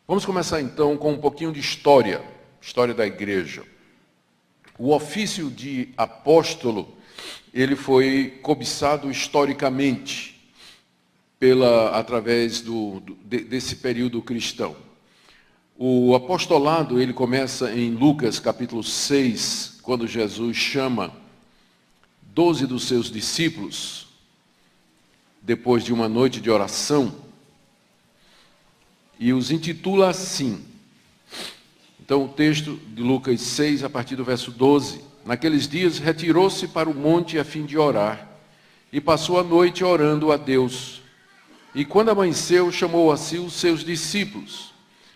Vamos começar então com um pouquinho de história da igreja. O ofício de apóstolo, ele foi cobiçado historicamente através desse período cristão. O apostolado, ele começa em Lucas capítulo 6, quando Jesus chama 12 dos seus discípulos, depois de uma noite de oração, e os intitula assim. Então o texto de Lucas 6, a partir do verso 12. Naqueles dias retirou-se para o monte a fim de orar, e passou a noite orando a Deus. E quando amanheceu, chamou a si os seus discípulos,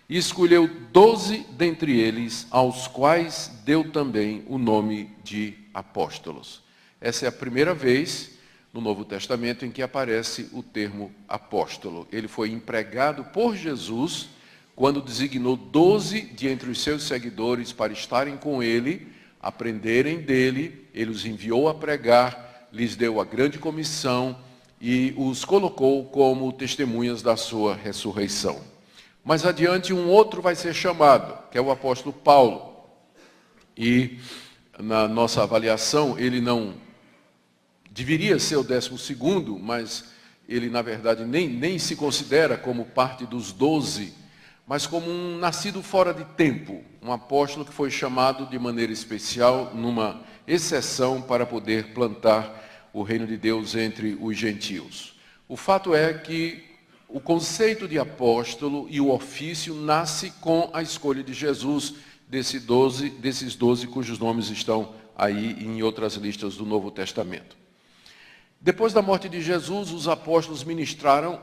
e escolheu 12 dentre eles, aos quais deu também o nome de apóstolos. Essa é a primeira vez no Novo Testamento em que aparece o termo apóstolo. Ele foi empregado por Jesus quando designou 12 de entre os seus seguidores para estarem com ele, aprenderem dele. Ele os enviou a pregar, lhes deu a grande comissão e os colocou como testemunhas da sua ressurreição. Mais adiante, um outro vai ser chamado, que é o apóstolo Paulo. E na nossa avaliação, ele não deveria ser o 12º, mas ele, na verdade, nem se considera como parte dos 12, mas como um nascido fora de tempo, um apóstolo que foi chamado de maneira especial, numa exceção, para poder plantar o reino de Deus entre os gentios. O fato é que o conceito de apóstolo e o ofício nasce com a escolha de Jesus, desses 12 cujos nomes estão aí em outras listas do Novo Testamento. Depois da morte de Jesus, os apóstolos ministraram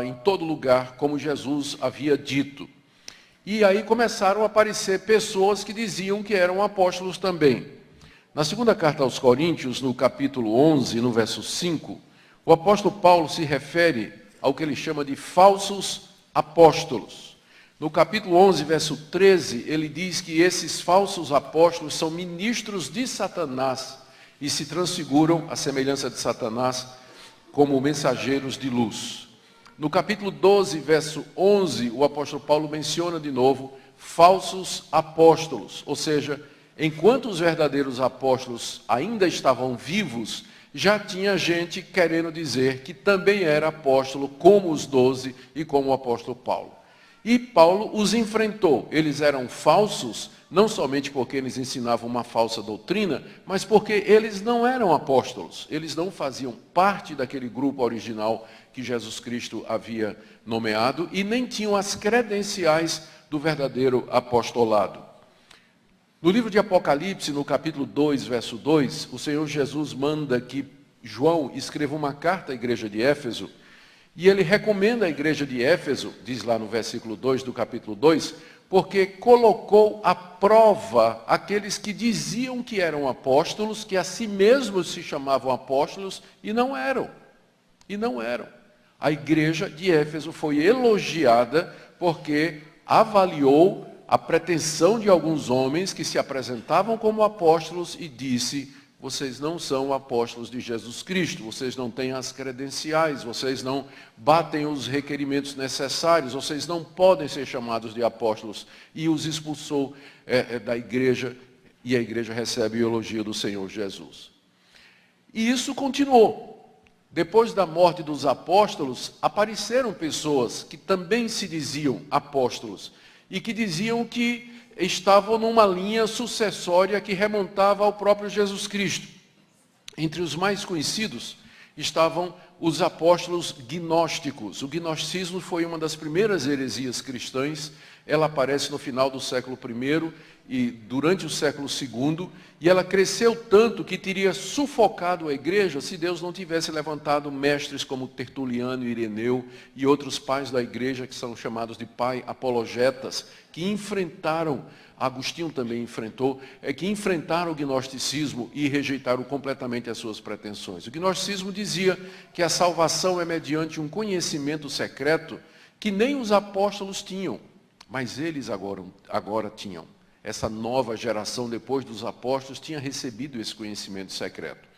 em todo lugar, como Jesus havia dito. E aí começaram a aparecer pessoas que diziam que eram apóstolos também. Na segunda carta aos Coríntios, no capítulo 11, no verso 5, o apóstolo Paulo se refere ao que ele chama de falsos apóstolos. No capítulo 11, verso 13, ele diz que esses falsos apóstolos são ministros de Satanás, e se transfiguram, à semelhança de Satanás, como mensageiros de luz. No capítulo 12, verso 11, o apóstolo Paulo menciona de novo falsos apóstolos. Ou seja, enquanto os verdadeiros apóstolos ainda estavam vivos, já tinha gente querendo dizer que também era apóstolo, como os 12 e como o apóstolo Paulo. E Paulo os enfrentou. Eles eram falsos, não somente porque eles ensinavam uma falsa doutrina, mas porque eles não eram apóstolos. Eles não faziam parte daquele grupo original que Jesus Cristo havia nomeado e nem tinham as credenciais do verdadeiro apostolado. No livro de Apocalipse, no capítulo 2, verso 2, o Senhor Jesus manda que João escreva uma carta à igreja de Éfeso, e ele recomenda à igreja de Éfeso, diz lá no versículo 2 do capítulo 2, porque colocou à prova aqueles que diziam que eram apóstolos, que a si mesmos se chamavam apóstolos, e não eram. E não eram. A igreja de Éfeso foi elogiada porque avaliou a pretensão de alguns homens que se apresentavam como apóstolos e disse: vocês não são apóstolos de Jesus Cristo, vocês não têm as credenciais, vocês não batem os requerimentos necessários, vocês não podem ser chamados de apóstolos. E os expulsou da igreja, e a igreja recebe o elogio do Senhor Jesus. E isso continuou. Depois da morte dos apóstolos, apareceram pessoas que também se diziam apóstolos, e que diziam que estavam numa linha sucessória que remontava ao próprio Jesus Cristo. Entre os mais conhecidos estavam os apóstolos gnósticos. O gnosticismo foi uma das primeiras heresias cristãs. Ela aparece no final do século I e durante o século II, e ela cresceu tanto que teria sufocado a igreja se Deus não tivesse levantado mestres como Tertuliano e Ireneu e outros pais da igreja que são chamados de pai apologetas, que enfrentaram, Agostinho também enfrentou, que enfrentaram o gnosticismo e rejeitaram completamente as suas pretensões. O gnosticismo dizia que a salvação é mediante um conhecimento secreto que nem os apóstolos tinham, mas eles agora tinham. Essa nova geração, depois dos apóstolos, tinha recebido esse conhecimento secreto.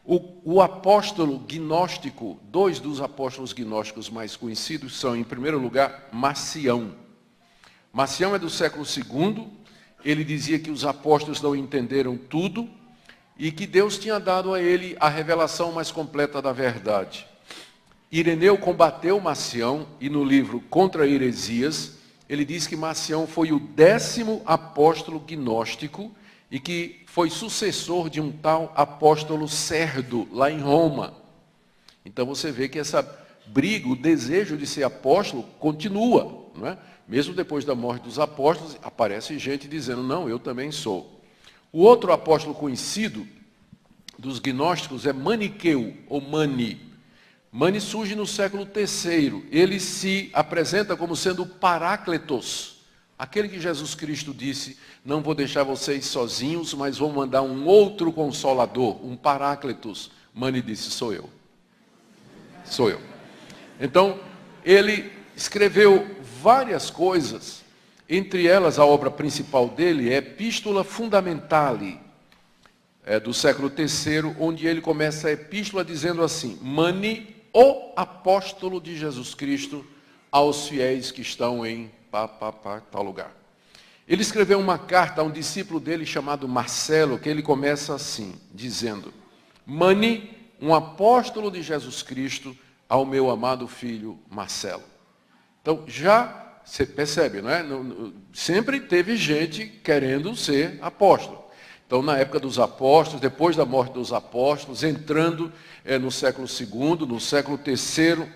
O apóstolo gnóstico, 2 dos apóstolos gnósticos mais conhecidos são, em primeiro lugar, Marcião. Marcião é do século II, ele dizia que os apóstolos não entenderam tudo e que Deus tinha dado a ele a revelação mais completa da verdade. Ireneu combateu Marcião e no livro Contra Heresias, ele diz que Marcião foi o 10º apóstolo gnóstico e que foi sucessor de um tal apóstolo Cerdo, lá em Roma. Então você vê que essa briga, o desejo de ser apóstolo, continua, não é? Mesmo depois da morte dos apóstolos, aparece gente dizendo, não, eu também sou. O outro apóstolo conhecido dos gnósticos é Maniqueu, ou Mani. Mani surge no século III. Ele se apresenta como sendo o Parácletos, aquele que Jesus Cristo disse, não vou deixar vocês sozinhos, mas vou mandar um outro Consolador, um Parácletos. Mani disse, sou eu. Sou eu. Então, ele escreveu várias coisas, entre elas a obra principal dele é Epístola Fundamentale, do século III, onde ele começa a epístola dizendo assim, Mani, o apóstolo de Jesus Cristo, aos fiéis que estão em tal lugar. Ele escreveu uma carta a um discípulo dele chamado Marcelo, que ele começa assim, dizendo, Mani, um apóstolo de Jesus Cristo, ao meu amado filho Marcelo. Então, já você percebe, não é? Sempre teve gente querendo ser apóstolo. Então, na época dos apóstolos, depois da morte dos apóstolos, entrando no século II, no século III,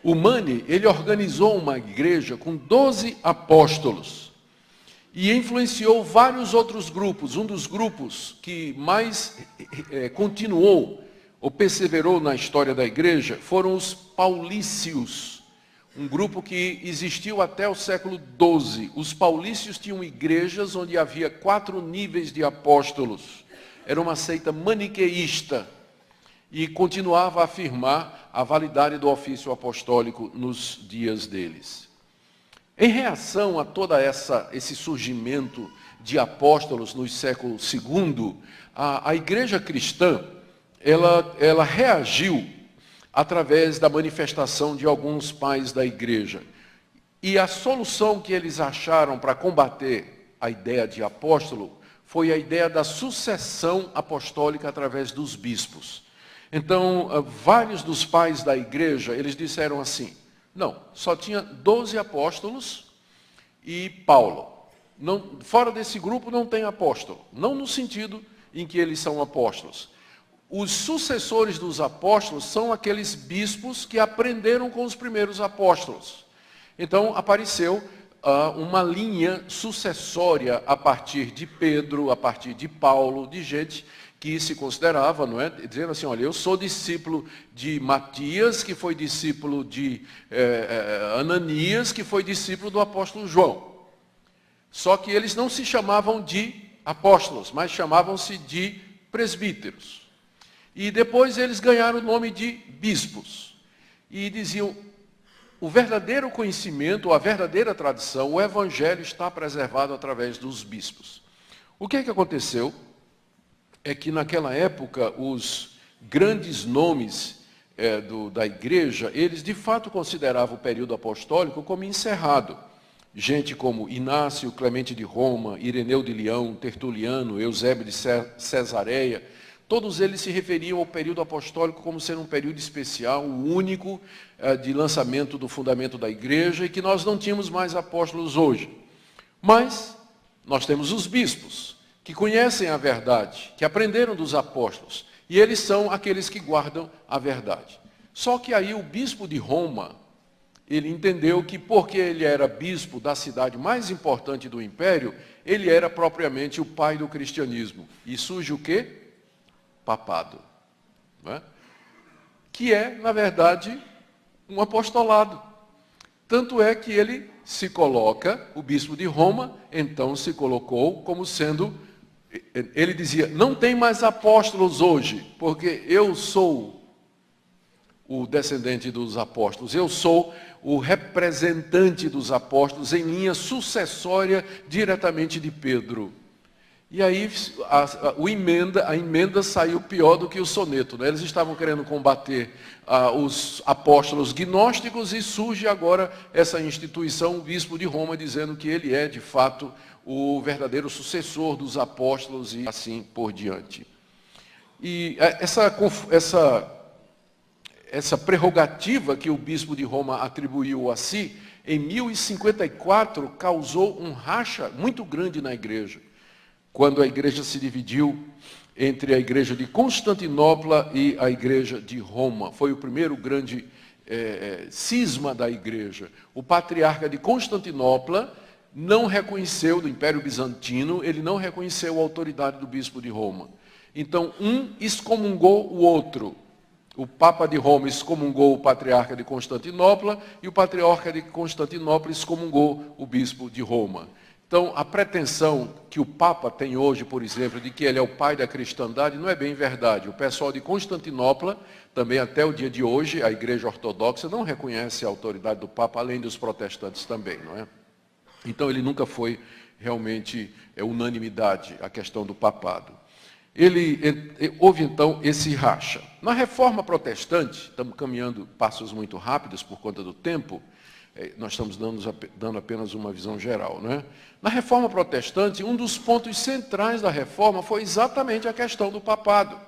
o Mani, ele organizou uma igreja com 12 apóstolos e influenciou vários outros grupos. Um dos grupos que mais continuou ou perseverou na história da igreja foram os paulícios, um grupo que existiu até o século XII. Os paulícios tinham igrejas onde havia 4 níveis de apóstolos. Era uma seita maniqueísta e continuava a afirmar a validade do ofício apostólico nos dias deles. Em reação a toda esse surgimento de apóstolos no século II, a igreja cristã, ela reagiu através da manifestação de alguns pais da igreja. E a solução que eles acharam para combater a ideia de apóstolo foi a ideia da sucessão apostólica através dos bispos. Então, vários dos pais da igreja, eles disseram assim, não, só tinha 12 apóstolos e Paulo. Não, fora desse grupo não tem apóstolo. Não no sentido em que eles são apóstolos. Os sucessores dos apóstolos são aqueles bispos que aprenderam com os primeiros apóstolos. Então, apareceu uma linha sucessória a partir de Pedro, a partir de Paulo, de gente que se considerava, não é? Dizendo assim, olha, eu sou discípulo de Matias, que foi discípulo de Ananias, que foi discípulo do apóstolo João. Só que eles não se chamavam de apóstolos, mas chamavam-se de presbíteros. E depois eles ganharam o nome de bispos. E diziam, o verdadeiro conhecimento, a verdadeira tradição, o evangelho está preservado através dos bispos. O que é que aconteceu? É que naquela época os grandes nomes da igreja, eles de fato consideravam o período apostólico como encerrado. Gente como Inácio, Clemente de Roma, Ireneu de Leão, Tertuliano, Eusébio de Cesareia, todos eles se referiam ao período apostólico como sendo um período especial, único, de lançamento do fundamento da igreja, e que nós não tínhamos mais apóstolos hoje. Mas nós temos os bispos, que conhecem a verdade, que aprenderam dos apóstolos, e eles são aqueles que guardam a verdade. Só que aí o bispo de Roma, ele entendeu que porque ele era bispo da cidade mais importante do império, ele era propriamente o pai do cristianismo. E surge o quê? Papado. Não é? Que é, na verdade, um apostolado. Tanto é que ele se coloca, o bispo de Roma, então se colocou como sendo, ele dizia, não tem mais apóstolos hoje, porque eu sou o descendente dos apóstolos, eu sou o representante dos apóstolos em linha sucessória diretamente de Pedro. E aí a emenda saiu pior do que o soneto, né? Eles estavam querendo combater os apóstolos gnósticos e surge agora essa instituição, o bispo de Roma, dizendo que ele é, de fato, o verdadeiro sucessor dos apóstolos e assim por diante. E essa prerrogativa que o bispo de Roma atribuiu a si, em 1054, causou um racha muito grande na igreja, quando a igreja se dividiu entre a igreja de Constantinopla e a igreja de Roma. Foi o primeiro grande cisma da igreja. O patriarca de Constantinopla não reconheceu, do Império Bizantino, ele não reconheceu a autoridade do bispo de Roma. Então, um excomungou o outro. O Papa de Roma excomungou o patriarca de Constantinopla e o patriarca de Constantinopla excomungou o bispo de Roma. Então, a pretensão que o Papa tem hoje, por exemplo, de que ele é o pai da cristandade, não é bem verdade. O pessoal de Constantinopla, também até o dia de hoje, a Igreja Ortodoxa não reconhece a autoridade do Papa, além dos protestantes também, não é? Então, ele nunca foi realmente unanimidade a questão do papado. Houve, então, esse racha. Na Reforma Protestante, estamos caminhando passos muito rápidos por conta do tempo, nós estamos dando apenas uma visão geral, não é? Na Reforma Protestante, um dos pontos centrais da Reforma foi exatamente a questão do papado.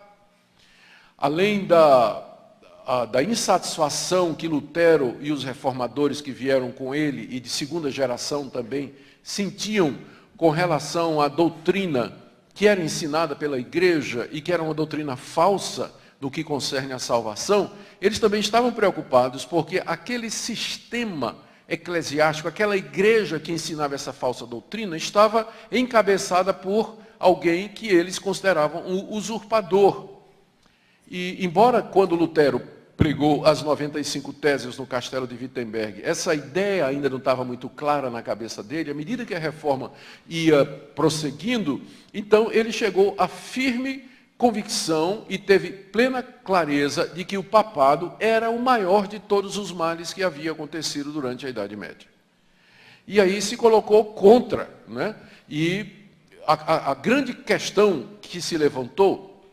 Além da insatisfação que Lutero e os reformadores que vieram com ele, e de segunda geração também, sentiam com relação à doutrina que era ensinada pela igreja e que era uma doutrina falsa no que concerne à salvação, eles também estavam preocupados porque aquele sistema eclesiástico, aquela igreja que ensinava essa falsa doutrina, estava encabeçada por alguém que eles consideravam um usurpador. E, embora quando Lutero pregou as 95 teses no castelo de Wittenberg, essa ideia ainda não estava muito clara na cabeça dele, à medida que a reforma ia prosseguindo, então ele chegou à firme convicção e teve plena clareza de que o papado era o maior de todos os males que havia acontecido durante a Idade Média. E aí se colocou contra, né? E a grande questão que se levantou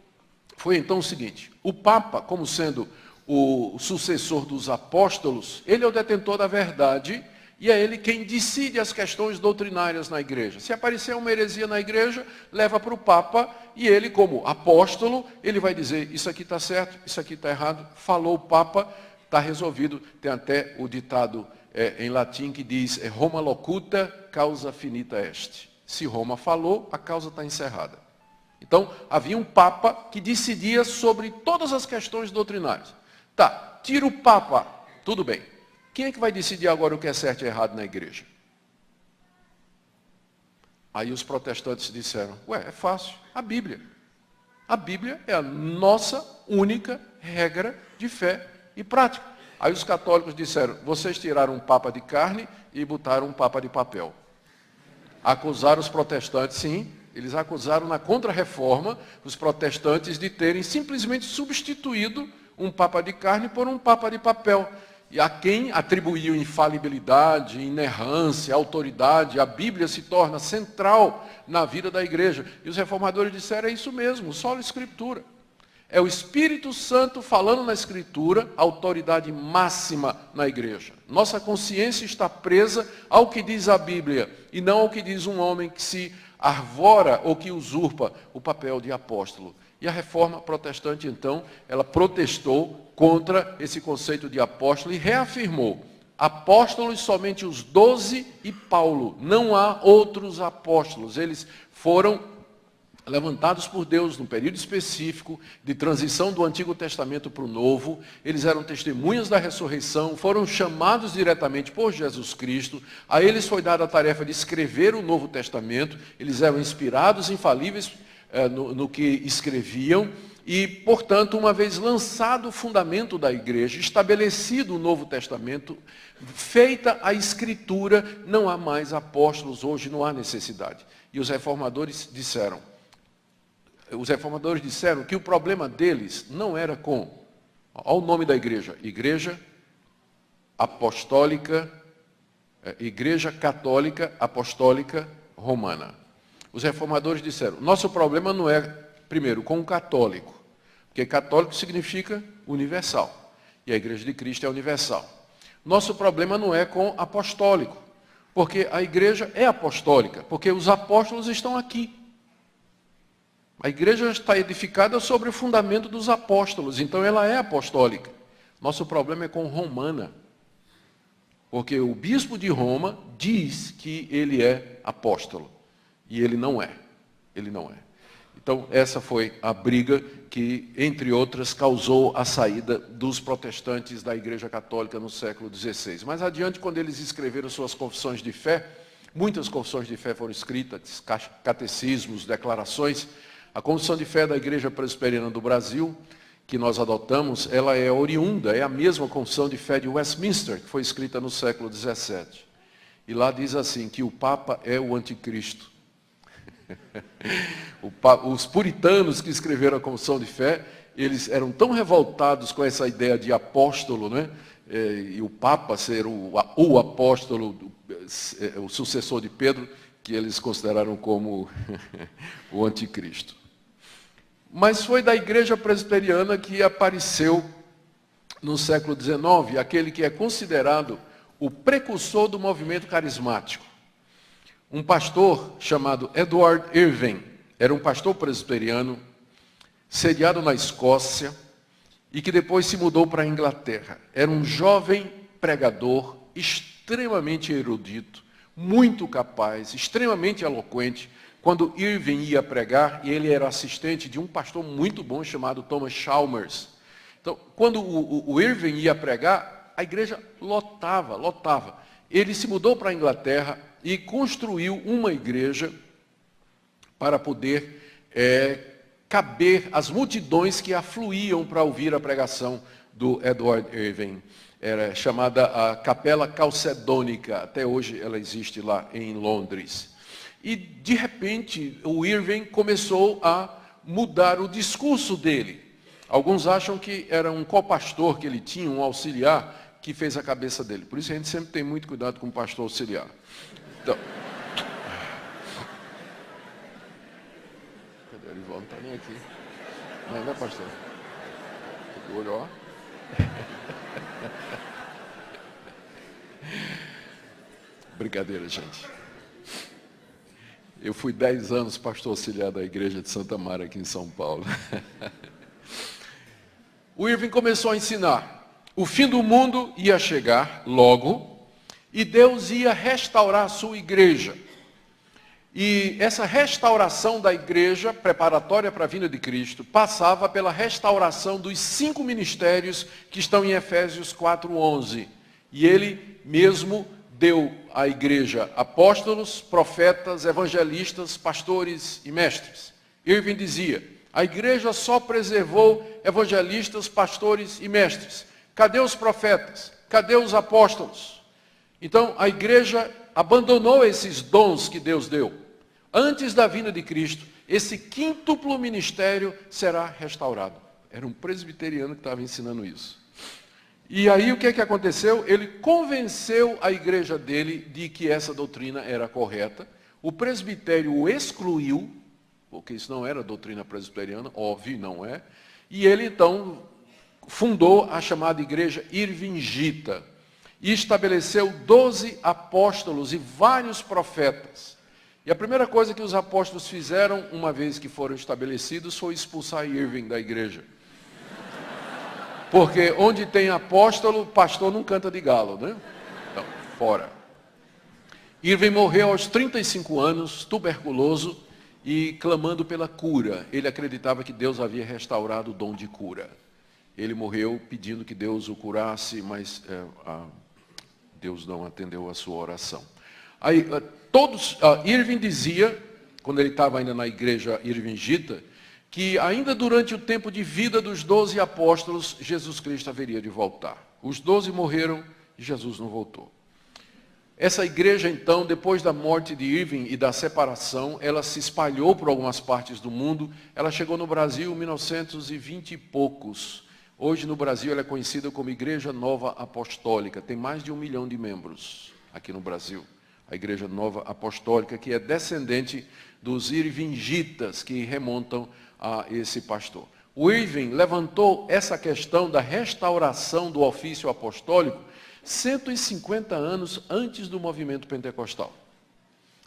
foi então o seguinte: o Papa, como sendo o sucessor dos apóstolos, ele é o detentor da verdade e é ele quem decide as questões doutrinárias na igreja. Se aparecer uma heresia na igreja, leva para o Papa e ele, como apóstolo, ele vai dizer: isso aqui está certo, isso aqui está errado. Falou o Papa, está resolvido. Tem até o ditado em latim que diz: Roma locuta, causa finita est. Se Roma falou, a causa está encerrada. Então, havia um Papa que decidia sobre todas as questões doutrinárias. Tá, tira o Papa, tudo bem. Quem é que vai decidir agora o que é certo e errado na igreja? Aí os protestantes disseram: é fácil, a Bíblia. A Bíblia é a nossa única regra de fé e prática. Aí os católicos disseram: vocês tiraram um Papa de carne e botaram um Papa de papel. Acusaram os protestantes, sim, eles acusaram na Contra-Reforma os protestantes de terem simplesmente substituído um Papa de carne por um Papa de papel. E a quem atribuiu infalibilidade, inerrância, autoridade, a Bíblia se torna central na vida da igreja. E os reformadores disseram: é isso mesmo, só a Escritura. É o Espírito Santo falando na Escritura, a autoridade máxima na igreja. Nossa consciência está presa ao que diz a Bíblia, e não ao que diz um homem que se arvora ou que usurpa o papel de apóstolo. E a Reforma Protestante, então, ela protestou contra esse conceito de apóstolo e reafirmou: apóstolos somente os 12 e Paulo, não há outros apóstolos. Eles foram levantados por Deus num período específico de transição do Antigo Testamento para o Novo. Eles eram testemunhas da ressurreição, foram chamados diretamente por Jesus Cristo. A eles foi dada a tarefa de escrever o Novo Testamento. Eles eram inspirados, infalíveis no que escreviam. E, portanto, uma vez lançado o fundamento da igreja, estabelecido o Novo Testamento, feita a Escritura, não há mais apóstolos, hoje não há necessidade. E os reformadores disseram que o problema deles não era com, olha o nome da igreja, Igreja Apostólica, Igreja Católica Apostólica Romana. Os reformadores disseram, nosso problema não é, primeiro, com o católico, porque católico significa universal, e a Igreja de Cristo é universal. Nosso problema não é com apostólico, porque a igreja é apostólica, porque os apóstolos estão aqui. A igreja está edificada sobre o fundamento dos apóstolos, então ela é apostólica. Nosso problema é com romana, porque o bispo de Roma diz que ele é apóstolo, e ele não é. Ele não é. Então, essa foi a briga que, entre outras, causou a saída dos protestantes da Igreja Católica no século XVI. Mais adiante, quando eles escreveram suas confissões de fé, muitas confissões de fé foram escritas, catecismos, declarações. A Confissão de Fé da Igreja Presbiteriana do Brasil, que nós adotamos, ela é oriunda, é a mesma Confissão de Fé de Westminster, que foi escrita no século XVII. E lá diz assim, que o Papa é o anticristo. Os puritanos que escreveram a Confissão de Fé, eles eram tão revoltados com essa ideia de apóstolo, né? E o Papa ser o apóstolo, o sucessor de Pedro, que eles consideraram como o anticristo. Mas foi da Igreja Presbiteriana que apareceu no século XIX, aquele que é considerado o precursor do movimento carismático. Um pastor chamado Edward Irving, era um pastor presbiteriano, sediado na Escócia, e que depois se mudou para a Inglaterra. Era um jovem pregador, extremamente erudito, muito capaz, extremamente eloquente. Quando Irving ia pregar, e ele era assistente de um pastor muito bom chamado Thomas Chalmers. Então, quando o Irving ia pregar, a igreja lotava. Ele se mudou para a Inglaterra e construiu uma igreja para poder caber as multidões que afluíam para ouvir a pregação do Edward Irving. Era chamada a Capela Calcedônica, até hoje ela existe lá em Londres. E, de repente, o Irving começou a mudar o discurso dele. Alguns acham que era um copastor que ele tinha, um auxiliar, que fez a cabeça dele. Por isso a gente sempre tem muito cuidado com o pastor auxiliar. Então, cadê ele? Não está nem aqui. Não é, pastor? O olho, ó. Brincadeira, gente. Eu fui 10 anos pastor auxiliar da igreja de Santa Mara, aqui em São Paulo. O Irving começou a ensinar. O fim do mundo ia chegar logo, e Deus ia restaurar a sua igreja. E essa restauração da igreja, preparatória para a vinda de Cristo, passava pela restauração dos 5 ministérios que estão em Efésios 4:11. E ele mesmo deu à igreja apóstolos, profetas, evangelistas, pastores e mestres. Irving dizia, a igreja só preservou evangelistas, pastores e mestres. Cadê os profetas? Cadê os apóstolos? Então, a igreja abandonou esses dons que Deus deu. Antes da vinda de Cristo, esse quíntuplo ministério será restaurado. Era um presbiteriano que estava ensinando isso. E aí o que aconteceu? Ele convenceu a igreja dele de que essa doutrina era correta. O presbitério o excluiu, porque isso não era doutrina presbiteriana, óbvio, não é. E ele então fundou a chamada igreja irvingita. E estabeleceu 12 apóstolos e vários profetas. E a primeira coisa que os apóstolos fizeram, uma vez que foram estabelecidos, foi expulsar Irving da igreja. Porque onde tem apóstolo, pastor não canta de galo, né? Então, fora. Irving morreu aos 35 anos, tuberculoso, e clamando pela cura. Ele acreditava que Deus havia restaurado o dom de cura. Ele morreu pedindo que Deus o curasse, mas Deus não atendeu a sua oração. Aí, Irving dizia, quando ele estava ainda na igreja irvingita, que ainda durante o tempo de vida dos 12 apóstolos, Jesus Cristo haveria de voltar. Os 12 morreram e Jesus não voltou. Essa igreja, então, depois da morte de Irving e da separação, ela se espalhou por algumas partes do mundo. Ela chegou no Brasil em 1920 e poucos. Hoje no Brasil ela é conhecida como Igreja Nova Apostólica. Tem mais de 1 milhão de membros aqui no Brasil. a Igreja Nova Apostólica, que é descendente dos irvingitas que remontam a esse pastor. O Irving levantou essa questão da restauração do ofício apostólico 150 anos antes do movimento pentecostal.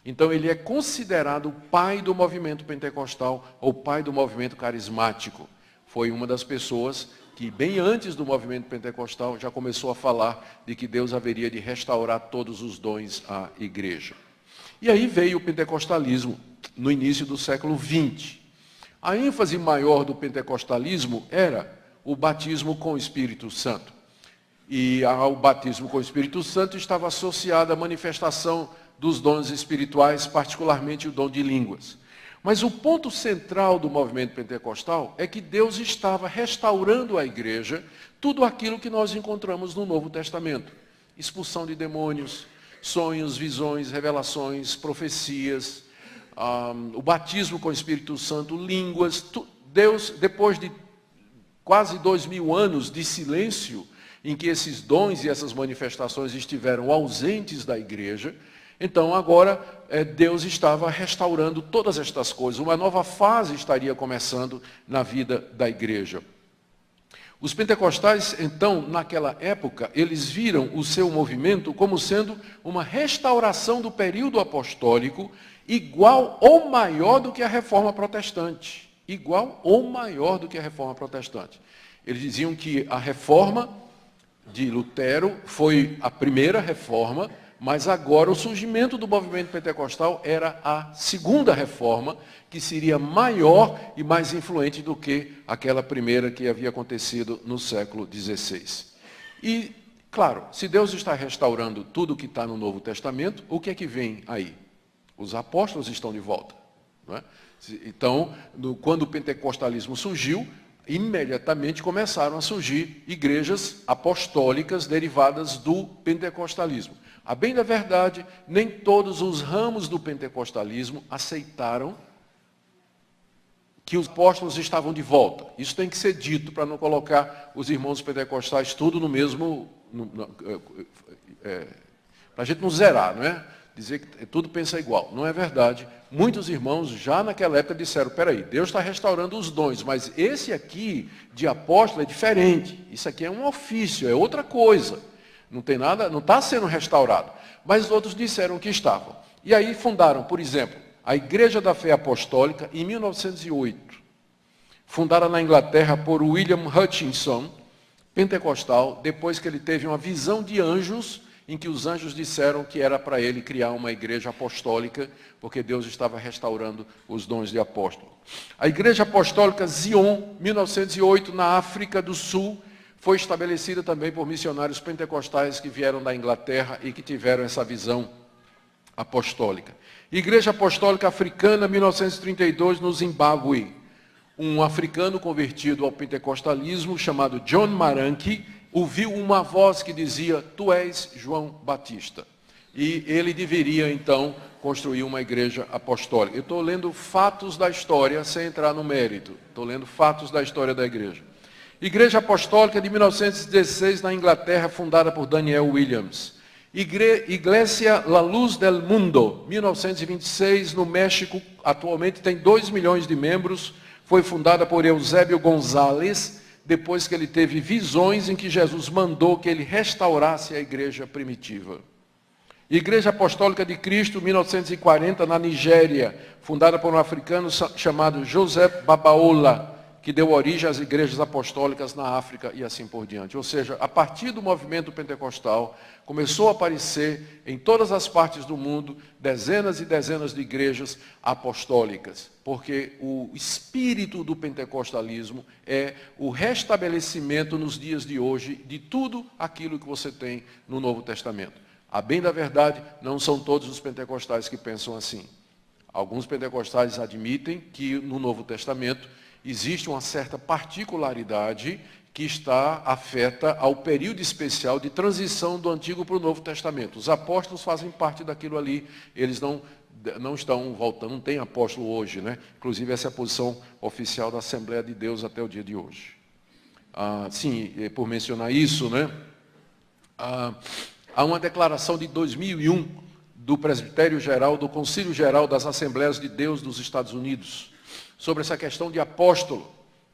Então ele é considerado o pai do movimento pentecostal, ou pai do movimento carismático. Foi uma das pessoas que bem antes do movimento pentecostal já começou a falar de que Deus haveria de restaurar todos os dons à igreja. E aí veio o pentecostalismo no início do século XX. A ênfase maior do pentecostalismo era o batismo com o Espírito Santo. E ao batismo com o Espírito Santo estava associada a manifestação dos dons espirituais, particularmente o dom de línguas. Mas o ponto central do movimento pentecostal é que Deus estava restaurando a igreja tudo aquilo que nós encontramos no Novo Testamento. Expulsão de demônios, sonhos, visões, revelações, profecias, o batismo com o Espírito Santo, línguas. Deus, depois de quase 2000 anos de silêncio, em que esses dons e essas manifestações estiveram ausentes da igreja, então agora Deus estava restaurando todas estas coisas. Uma nova fase estaria começando na vida da igreja. Os pentecostais, então, naquela época, eles viram o seu movimento como sendo uma restauração do período apostólico igual ou maior do que a reforma protestante. Igual ou maior do que a reforma protestante. Eles diziam que a reforma de Lutero foi a primeira reforma, mas agora o surgimento do movimento pentecostal era a segunda reforma, que seria maior e mais influente do que aquela primeira que havia acontecido no século XVI. E, claro, se Deus está restaurando tudo que está no Novo Testamento, o que é que vem aí? Os apóstolos estão de volta. Não é? Então, quando o pentecostalismo surgiu, imediatamente começaram a surgir igrejas apostólicas derivadas do pentecostalismo. A bem da verdade, nem todos os ramos do pentecostalismo aceitaram que os apóstolos estavam de volta. Isso tem que ser dito para não colocar os irmãos pentecostais tudo no mesmo... para a gente não zerar, não é? Dizer que tudo pensa igual. Não é verdade. Muitos irmãos já naquela época disseram, peraí, Deus está restaurando os dons, mas esse aqui de apóstolo é diferente. Isso aqui é um ofício, é outra coisa. Não tem nada, não está sendo restaurado. Mas outros disseram que estavam. E aí fundaram, por exemplo, a Igreja da Fé Apostólica em 1908. Fundada na Inglaterra por William Hutchinson, pentecostal, depois que ele teve uma visão de anjos, em que os anjos disseram que era para ele criar uma igreja apostólica, porque Deus estava restaurando os dons de apóstolo. A Igreja Apostólica Zion, 1908, na África do Sul, foi estabelecida também por missionários pentecostais que vieram da Inglaterra e que tiveram essa visão apostólica. Igreja Apostólica Africana, 1932, no Zimbábue. Um africano convertido ao pentecostalismo, chamado John Maranki, ouviu uma voz que dizia, tu és João Batista. E ele deveria, então, construir uma igreja apostólica. Eu estou lendo fatos da história, sem entrar no mérito. Estou lendo fatos da história da igreja. Igreja Apostólica de 1916, na Inglaterra, fundada por Daniel Williams. Iglesia La Luz del Mundo, 1926, no México, atualmente tem 2 milhões de membros, foi fundada por Eusébio González, depois que ele teve visões em que Jesus mandou que ele restaurasse a igreja primitiva. Igreja Apostólica de Cristo, 1940, na Nigéria, fundada por um africano chamado Joseph Babaola, que deu origem às igrejas apostólicas na África e assim por diante. Ou seja, a partir do movimento pentecostal, começou a aparecer em todas as partes do mundo dezenas e dezenas de igrejas apostólicas, porque o espírito do pentecostalismo é o restabelecimento nos dias de hoje de tudo aquilo que você tem no Novo Testamento. A bem da verdade, não são todos os pentecostais que pensam assim. Alguns pentecostais admitem que no Novo Testamento existe uma certa particularidade que afeta ao período especial de transição do Antigo para o Novo Testamento. Os apóstolos fazem parte daquilo ali, eles não estão voltando, não tem apóstolo hoje, né? Inclusive essa é a posição oficial da Assembleia de Deus até o dia de hoje. Sim, por mencionar isso, né? Há uma declaração de 2001 do Presbitério Geral, do Concílio Geral das Assembleias de Deus dos Estados Unidos, sobre essa questão de apóstolo.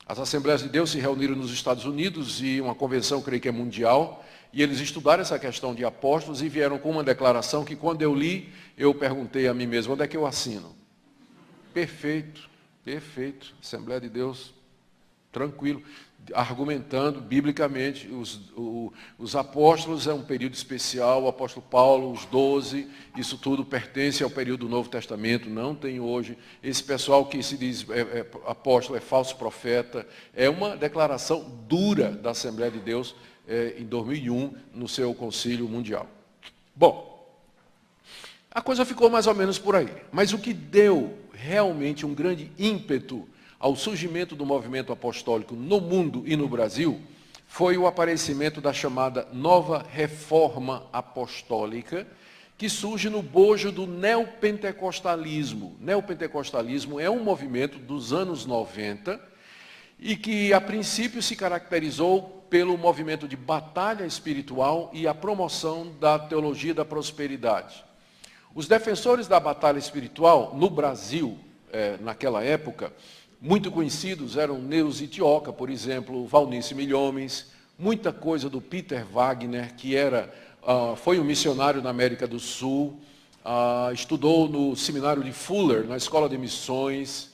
As Assembleias de Deus se reuniram nos Estados Unidos e uma convenção, creio que é mundial, e eles estudaram essa questão de apóstolos e vieram com uma declaração que, quando eu li, eu perguntei a mim mesmo: onde é que eu assino? Perfeito, perfeito. Assembleia de Deus, tranquilo, argumentando biblicamente. Os apóstolos é um período especial, o apóstolo Paulo, os 12, isso tudo pertence ao período do Novo Testamento, não tem hoje. Esse pessoal que se diz apóstolo é falso profeta. É uma declaração dura da Assembleia de Deus em 2001, no seu concílio mundial. Bom, a coisa ficou mais ou menos por aí. Mas o que deu realmente um grande ímpeto ao surgimento do movimento apostólico no mundo e no Brasil foi o aparecimento da chamada Nova Reforma Apostólica, que surge no bojo do neopentecostalismo. Neopentecostalismo é um movimento dos anos 90 e que, a princípio, se caracterizou pelo movimento de batalha espiritual e a promoção da teologia da prosperidade. Os defensores da batalha espiritual no Brasil, naquela época, muito conhecidos eram Neuza Itioca, por exemplo, Valnice Milhomens, muita coisa do Peter Wagner, que foi um missionário na América do Sul, estudou no seminário de Fuller, na Escola de Missões,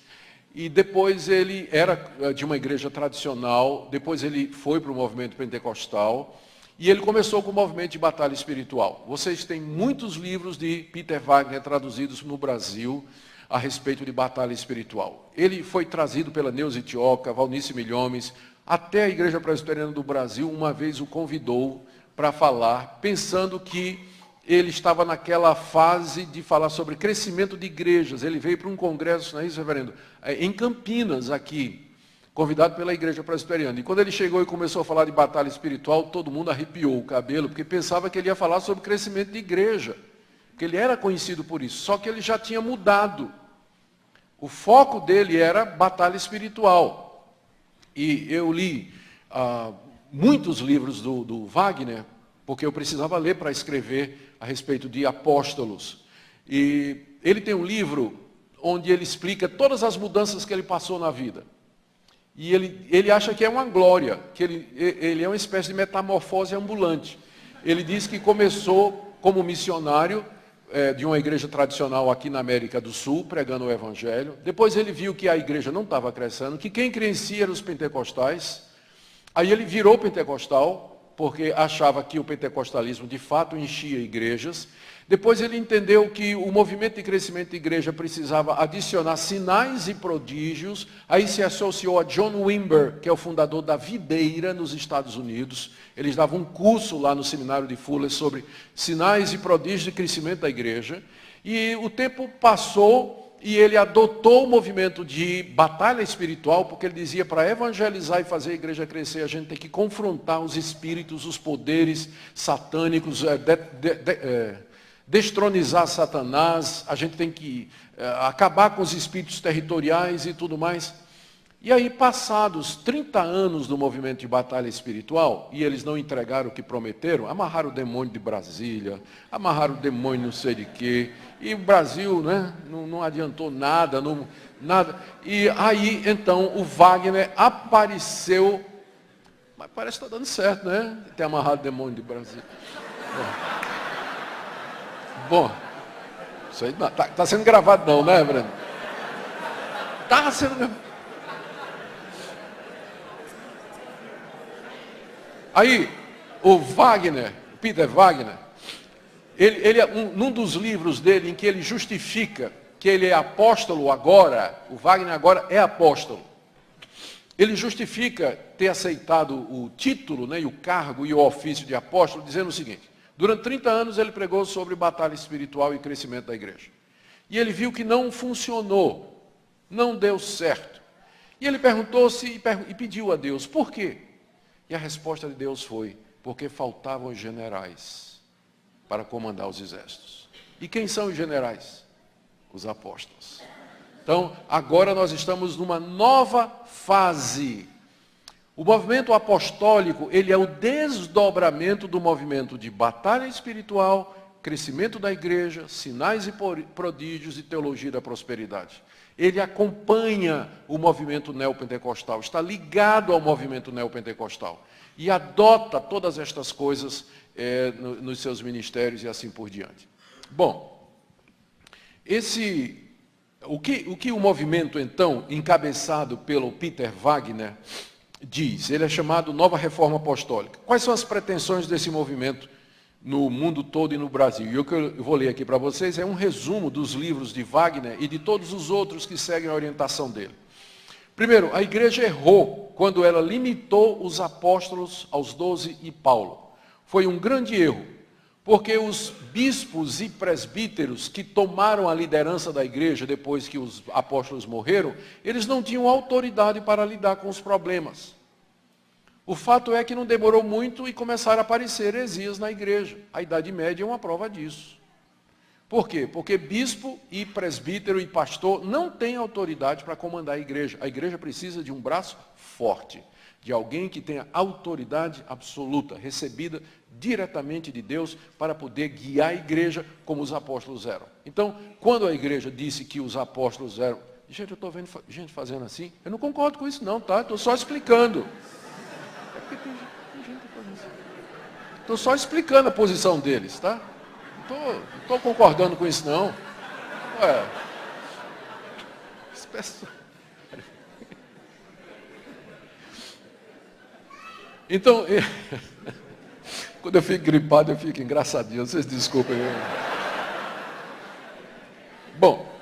e depois ele era de uma igreja tradicional, depois ele foi para o movimento pentecostal, e ele começou com o movimento de batalha espiritual. Vocês têm muitos livros de Peter Wagner traduzidos no Brasil a respeito de batalha espiritual. Ele foi trazido pela Neuza Itioca, Valnice Milhomens, até a Igreja Presbiteriana do Brasil, uma vez o convidou para falar, pensando que ele estava naquela fase de falar sobre crescimento de igrejas. Ele veio para um congresso, não é isso, reverendo? Em Campinas, aqui, convidado pela Igreja Presbiteriana. E quando ele chegou e começou a falar de batalha espiritual, todo mundo arrepiou o cabelo, porque pensava que ele ia falar sobre crescimento de igreja, porque ele era conhecido por isso. Só que ele já tinha mudado. O foco dele era batalha espiritual. E eu li muitos livros do Wagner, porque eu precisava ler para escrever a respeito de apóstolos. E ele tem um livro onde ele explica todas as mudanças que ele passou na vida. E ele acha que é uma glória, que ele é uma espécie de metamorfose ambulante. Ele diz que começou como missionário de uma igreja tradicional aqui na América do Sul, pregando o Evangelho. Depois ele viu que a igreja não estava crescendo, que quem crescia eram os pentecostais. Aí ele virou pentecostal, porque achava que o pentecostalismo de fato enchia igrejas. Depois ele entendeu que o movimento de crescimento de igreja precisava adicionar sinais e prodígios. Aí se associou a John Wimber, que é o fundador da Videira nos Estados Unidos. Eles davam um curso lá no seminário de Fuller sobre sinais e prodígios de crescimento da igreja. E o tempo passou e ele adotou o movimento de batalha espiritual, porque ele dizia, para evangelizar e fazer a igreja crescer, a gente tem que confrontar os espíritos, os poderes satânicos, destronizar Satanás, a gente tem que acabar com os espíritos territoriais e tudo mais. E aí, passados 30 anos do movimento de batalha espiritual, e eles não entregaram o que prometeram, amarraram o demônio de Brasília, amarraram o demônio não sei de quê, e o Brasil, né, não adiantou nada, nada. E aí, então, o Wagner apareceu, mas parece que está dando certo, né? Ter amarrado o demônio de Brasília. Bom, isso aí está sendo gravado não, né, Breno? Está sendo gravado. Aí, o Wagner, Peter Wagner, num dos livros dele, em que ele justifica que ele é apóstolo agora, o Wagner agora é apóstolo, ele justifica ter aceitado o título, né, e o cargo e o ofício de apóstolo, dizendo o seguinte: durante 30 anos ele pregou sobre batalha espiritual e crescimento da igreja. E ele viu que não funcionou, não deu certo. E ele perguntou-se e pediu a Deus, por quê? E a resposta de Deus foi, porque faltavam generais para comandar os exércitos. E quem são os generais? Os apóstolos. Então, agora nós estamos numa nova fase. O movimento apostólico, ele é o desdobramento do movimento de batalha espiritual crescimento da igreja, sinais e prodígios e teologia da prosperidade. Ele acompanha o movimento neopentecostal, está ligado ao movimento neopentecostal e adota todas estas coisas nos seus ministérios e assim por diante. Bom, o que o movimento, então, encabeçado pelo Peter Wagner, diz? Ele é chamado Nova Reforma Apostólica. Quais são as pretensões desse movimento no mundo todo e no Brasil? E o que eu vou ler aqui para vocês é um resumo dos livros de Wagner e de todos os outros que seguem a orientação dele. Primeiro, a igreja errou quando ela limitou os apóstolos aos 12 e Paulo. Foi um grande erro, porque os bispos e presbíteros que tomaram a liderança da igreja depois que os apóstolos morreram, eles não tinham autoridade para lidar com os problemas. O fato é que não demorou muito e começaram a aparecer heresias na igreja. A Idade Média é uma prova disso. Por quê? Porque bispo e presbítero e pastor não têm autoridade para comandar a igreja. A igreja precisa de um braço forte, de alguém que tenha autoridade absoluta, recebida diretamente de Deus, para poder guiar a igreja como os apóstolos eram. Então, quando a igreja disse que os apóstolos eram... Gente, eu estou vendo gente fazendo assim. Eu não concordo com isso não, tá? Estou só explicando. É porque tem gente fazendo assim. Estou só explicando a posição deles, tá? Não estou concordando com isso não. Então, quando eu fico gripado, eu fico engraçadinho. Vocês desculpem. Bom,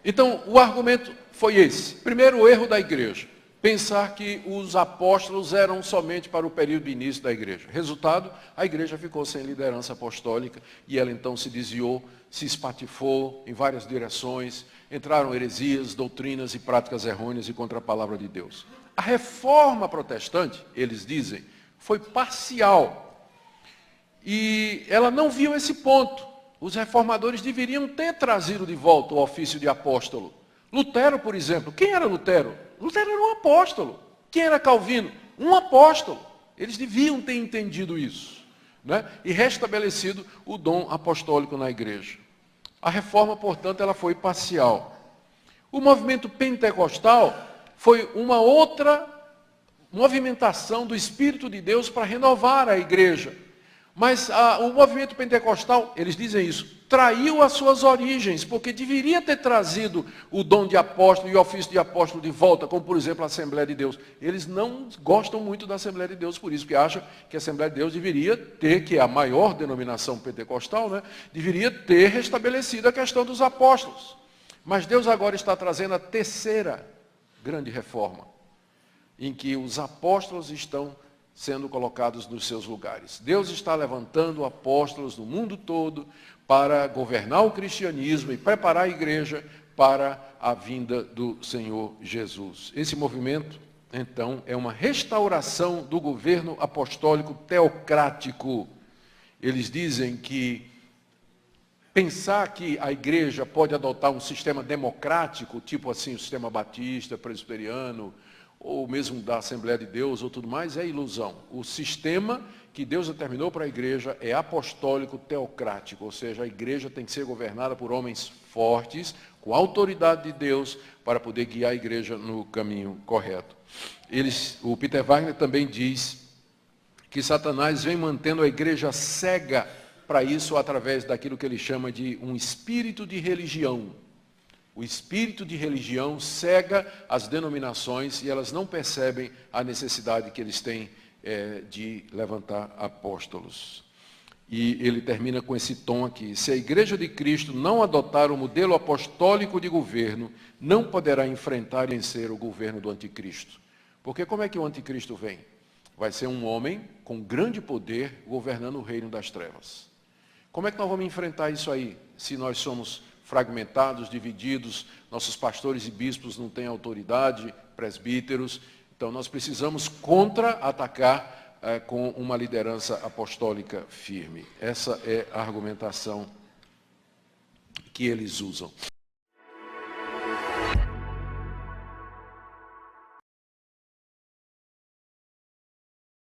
então o argumento foi esse. Primeiro, o erro da igreja. Pensar que os apóstolos eram somente para o período de início da igreja. Resultado, a igreja ficou sem liderança apostólica e ela então se desviou, se espatifou em várias direções, entraram heresias, doutrinas e práticas errôneas e contra a palavra de Deus. A reforma protestante, eles dizem, foi parcial. E ela não viu esse ponto. Os reformadores deveriam ter trazido de volta o ofício de apóstolo. Lutero, por exemplo. Quem era Lutero? Lutero era um apóstolo. Quem era Calvino? Um apóstolo. Eles deviam ter entendido isso, né? E restabelecido o dom apostólico na igreja. A reforma, portanto, ela foi parcial. O movimento pentecostal foi uma outra movimentação do Espírito de Deus para renovar a igreja. Mas o movimento pentecostal, eles dizem isso, traiu as suas origens, porque deveria ter trazido o dom de apóstolo e o ofício de apóstolo de volta, como por exemplo a Assembleia de Deus. Eles não gostam muito da Assembleia de Deus por isso, porque acham que a Assembleia de Deus deveria ter, que é a maior denominação pentecostal, né, deveria ter restabelecido a questão dos apóstolos. Mas Deus agora está trazendo a terceira grande reforma, em que os apóstolos estão sendo colocados nos seus lugares. Deus está levantando apóstolos no mundo todo para governar o cristianismo e preparar a igreja para a vinda do Senhor Jesus. Esse movimento, então, é uma restauração do governo apostólico teocrático. Eles dizem que pensar que a igreja pode adotar um sistema democrático, tipo assim, o sistema batista, presbiteriano, ou mesmo da Assembleia de Deus, ou tudo mais, é ilusão. O sistema que Deus determinou para a igreja é apostólico teocrático, ou seja, a igreja tem que ser governada por homens fortes, com autoridade de Deus, para poder guiar a igreja no caminho correto. O Peter Wagner também diz que Satanás vem mantendo a igreja cega para isso através daquilo que ele chama de um espírito de religião. O espírito de religião cega as denominações e elas não percebem a necessidade que eles têm de levantar apóstolos. E ele termina com esse tom aqui: se a igreja de Cristo não adotar o modelo apostólico de governo, não poderá enfrentar e vencer o governo do anticristo. Porque como é que o anticristo vem? Vai ser um homem com grande poder governando o reino das trevas. Como é que nós vamos enfrentar isso aí, se nós somos fragmentados, divididos, nossos pastores e bispos não têm autoridade, presbíteros? Então nós precisamos contra-atacar com uma liderança apostólica firme. Essa é a argumentação que eles usam.